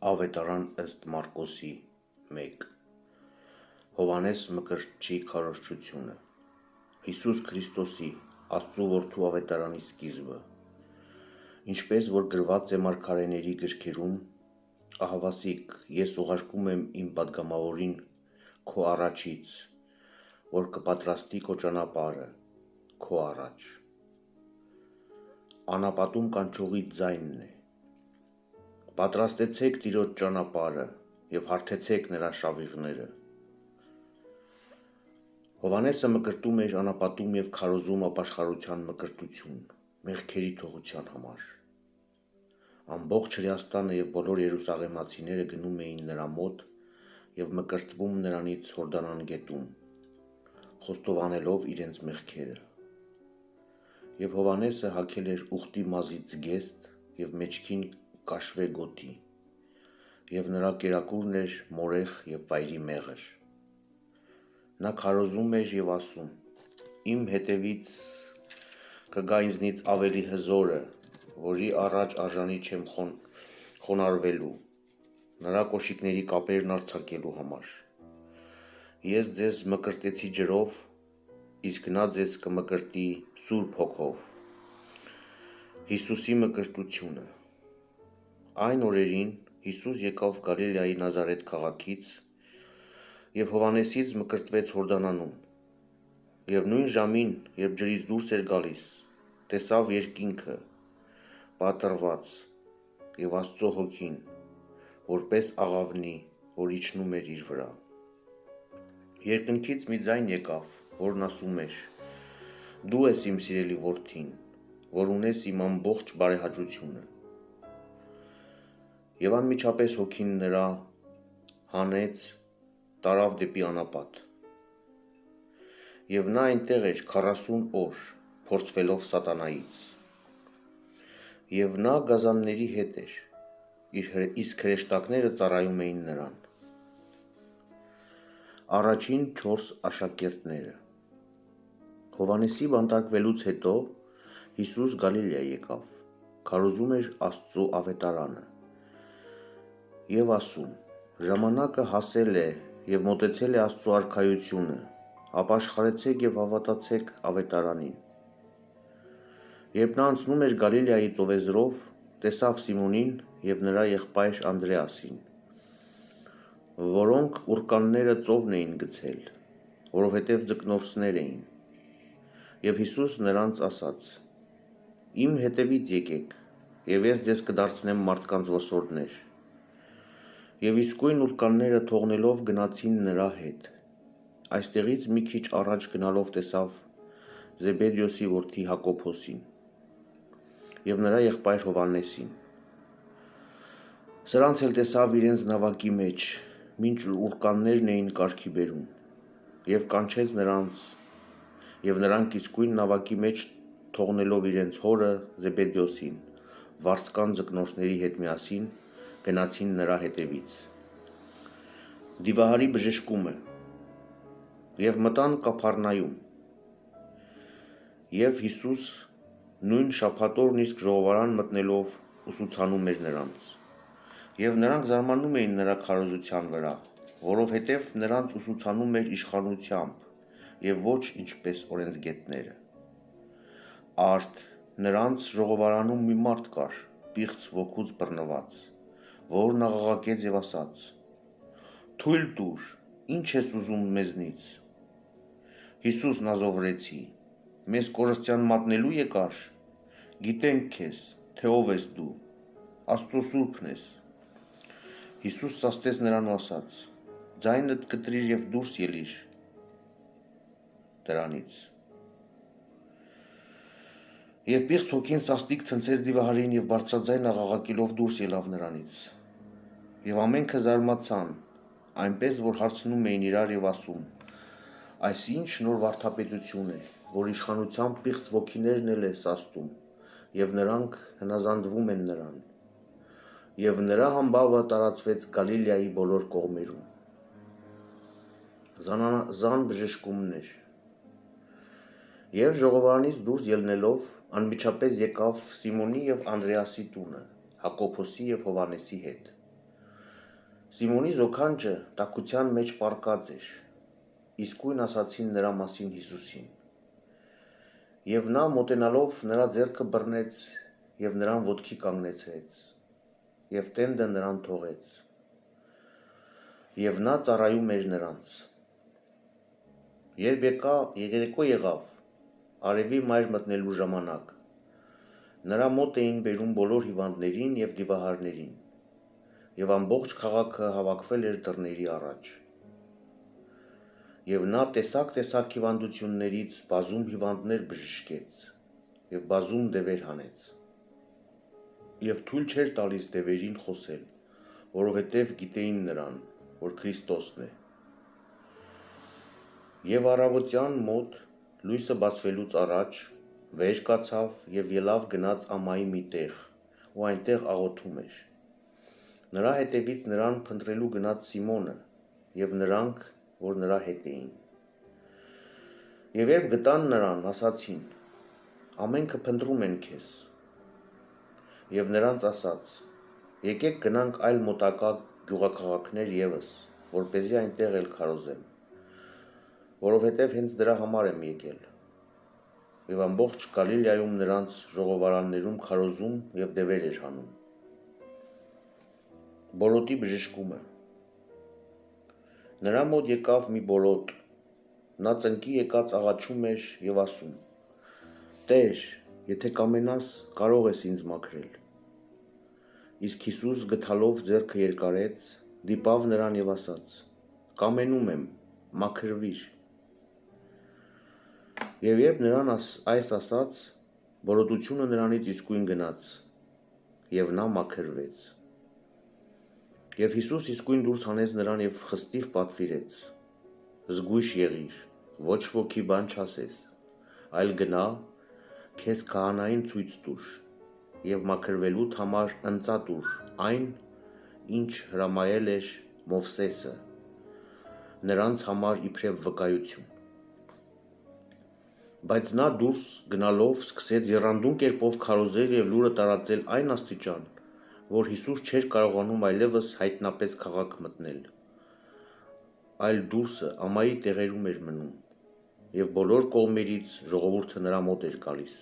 Ավետարան ըստ Մարկոսի 1 Հովհաննես Մկրտչի քարոզչությունը Հիսուս Քրիստոսի Աստծու որդու ավետարանի սկիզբը Ինչպես որ գրված է մարգարեների գրքերում, ահավասիկ ես ուղարկում եմ իմ պատգամավորին քո առաջից, որ կպատրաստի քո ճանապարհը քո առաջ։ Անապատում կանչողի ձայնն է։ Պատրաստեցեք Տիրոջ ճանապարհը եւ հարթեցեք նրա շավիղները։ Հովհաննեսը մկրտում էր անապատում եւ քարոզում ապաշխարության մկրտություն, մեղքերի թողության համար։ Ամբողջ Հրեաստանը եւ բոլոր երուսաղեմացիները գնում էին նրա մոտ եւ մկրտվում նրանից Հորդանան գետում, խոստովանելով իրենց մեղքերը։ Եվ Հովհաննեսը հագել էր ուխտի մազի ձգեստ եւ մեջքին կաշվե գոտի, եւ նրա կերակուրն էր մորեխ եւ վայրի մեղր։ Նա քարոզում էր եւ ասում. Իմ հետևից կգա ինձնից ավելի հզորը, որի առաջ արժանի չեմ խոնարհվելու, նրա կոշիկների կապերն արձակելու համար։ Ես ձեզ մկրտեցի ջրով, իսկ նա ձեզ կմկրտի Սուրբ Հոգով։ Հիսուսի մկրտությունը Այն օրերին Հիսուս եկավ Գալիլեայի Նազարեթ քաղաքից եւ Հովհաննեսից մկրտվեց Հորդանանում։ Եվ նույն ժամին, երբ ջրից դուրս էր գալիս, տեսավ երկինքը պատռված եւ Աստծո հոգին, որպես աղավնի, որ իջնում էր իր վրա։ Երկնքից մի ձայն եկավ, որն ասում էր. Դու ես իմ սիրելի որդին, որ ունես իմ ամբողջ բարեհաճությունը։ Եվ անմիջապես հոգին նրա հանեց, տարավ դեպի անապատ։ Եվ նա այնտեղ էր 40 օր, փորձվելով սատանայից։ Եվ նա գազանների հետ էր, իսկ հրեշտակները ծառայում էին նրան։ Առաջին 4 աշակերտները Հովհաննեսի բանտարկվելուց հետո Հիսուս Գալիլեա եկավ, քարոզում էր Աստծո ավետարանը եւ ասում. Ժամանակը հասել է եւ մոտեցել է Աստծո արքայությունը, ապաշխարեցեք եւ հավատացեք ավետարանին։ Երբ նա անցնում էր Գալիլեայի ծովեզրով, տեսավ Սիմոնին եւ նրա եղբայր Անդրեասին, որոնք ուռկանները ծովն էին գցել, որովհետեւ ձկնորսներ էին։ Եվ Հիսուս նրանց ասաց. Իմ հետևից եկեք, եւ ես ձեզ կդարձնեմ մարդկանց ոսորներ։ Եվ իսկույն ուռկանները թողնելով գնացին նրա հետ։ Այստեղից մի քիչ առաջ գնալով տեսավ Զեբեդեոսի որդի Հակոբոսին եւ նրա եղբայր Հովհաննեսին։ Սրանց էլ տեսավ իրենց նավակի մեջ, մինչ ուռկաններն էին կարգի բերում, եւ կանչեց նրանց, եւ նրանք իսկույն նավակի մեջ թողնելով իրենց հորը Զեբեդեոսին, վարձկան ձկնորսների հետ միասին գնացին նրա հետևից։ Դիվահարի բժշկումը եւ մտան Կափառնայում։ Եվ Հիսուս նույն շաբաթօրն իսկ ժողովարան մտնելով ուսուցանում էր նրանց։ Եվ նրանք զարմանում էին նրա քարոզության վրա, որովհետև նրանց ուսուցանում էր իշխանությամբ եւ ոչ ինչպես օրենսգետները։ Արդ նրանց ժողովարանում մի մարդ կար, պիղծ ոգուց բռնված, որն աղաղակեց եւ ասաց. Թույլ տուր, ինչ ես ուզում մեզնից։ Հիսուս Նազովրեցի, մեզ կորստյան մատնելու եկար։ Գիտենք քեզ, թե ով ես դու, Աստծո սուրբն ես։ Հիսուս սաստեց նրան ու ասաց. Ձայնդ կտրիր եւ դուրս ելիր դրանից։ Եվ պիղծ հոգին սաստիկ ցնցեց դիվահարին եւ բարձրաձայն աղաղակելով դուրս ելավ նրանից։ Եվ ամենքը զարմացան, այնպես որ հարցնում էին իրար եւ ասում. Այս ինչ նոր վարդապետություն է, որ իշխանությամբ պիղծ ոգիներն էլ է սաստում, եւ նրանք հնազանդվում են նրան։ Եվ նրա համբավը տարածվեց Գալիլեայի բոլոր կողմերում։ Զան բժշկումներ Եվ ժողովարանից դուրս ելնելով անմիջապես եկավ Սիմոնի եւ Անդրեասի տունը, Հակոբոսի եւ Հովհաննեսի հետ։ Սիմոնի զոքանչը տաքության մեջ պառկած էր, իսկույն ասացին նրա մասին Հիսուսին, և նա մոտենալով նրա ձեռքը բռնեց և նրան ոտքի կանգնեցրեց, և տենդը նրան թողեց, և նա ծառայում էր նրանց։ Երբ երեկո եղավ, արևի մայր մտնելու ժամանակ, նրա մոտ էին բերում բոլոր հիվանդներին և դիվահարներին, և ամբողջ քաղաքը հավաքվել էր դռների առաջ։ Եվ նա տեսակ հիվանդություններից բազում հիվանդներ բժշկեց և բազում դևեր հանեց։ Եվ թույլ չէր տալիս դևերին խոսել, որովհետև գիտեին նրան, որ Քրիստոսն է։ Եվ առավոտյան մոտ, լույսը բացվելուց առաջ, վեր կացավ և ելավ գնաց ամայի մի տեղ, ու այնտեղ աղոթում էր։ Նրա հետևից նրան փնտրելու գնաց Սիմոնը և նրանք, որ նրա հետ էին։ Եվ երբ գտան նրան, ասացին. ամենքը փնտրում են քեզ։ Եվ նրանց ասաց. եկեք գնանք այլ մոտակա գյուղաքաղաքներ ևս, որպեսզի այնտեղ էլ քարոզեմ, որովհետև հենց դրա համար եմ եկել։ Եվ ամբողջ Գալիլեայում նրանց ժողովարաններում քարոզում և դևեր էր հանում։ Բորոտի բժշկումը։ Նրա մոտ եկավ մի բորոտ, նա ծնկի եկած աղաչում էր և ասում. Տեր, եթե կամենաս, կարող ես ինձ մաքրել։ Իսկ Հիսուս գթալով ձեռքը երկարեց, դիպավ նրան և ասաց. կամենում եմ, մաքրվիր։ Եվ երբ նրան այս ասաց, բորոտությունը նրանից իսկույն գնաց, և նա մաքրվեց։ Եվ Հիսուս իսկույն դուրս հանեց նրան և խստիվ պատվիրեց. զգույշ եղիր, ոչ ոքի բան չասես, այլ գնա, քեզ քահանային ցույց տուր, և մաքրվելուդ համար ընծա տուր այն, ինչ հրամայել էր Մովսեսը, նրանց համար իբրև վկայություն։ Բայց նա դուրս գնալով սկսեց եռանդուն կերպով քարոզել և լուրը տարածել այն աստիճան, որ Հիսուս չէր կարողանում այլևս հայտնապես քաղաք մտնել, այլ դուրսը ամայի տեղերում էր մնում, և բոլոր կողմերից ժողովուրդը նրա մոտ էր գալիս։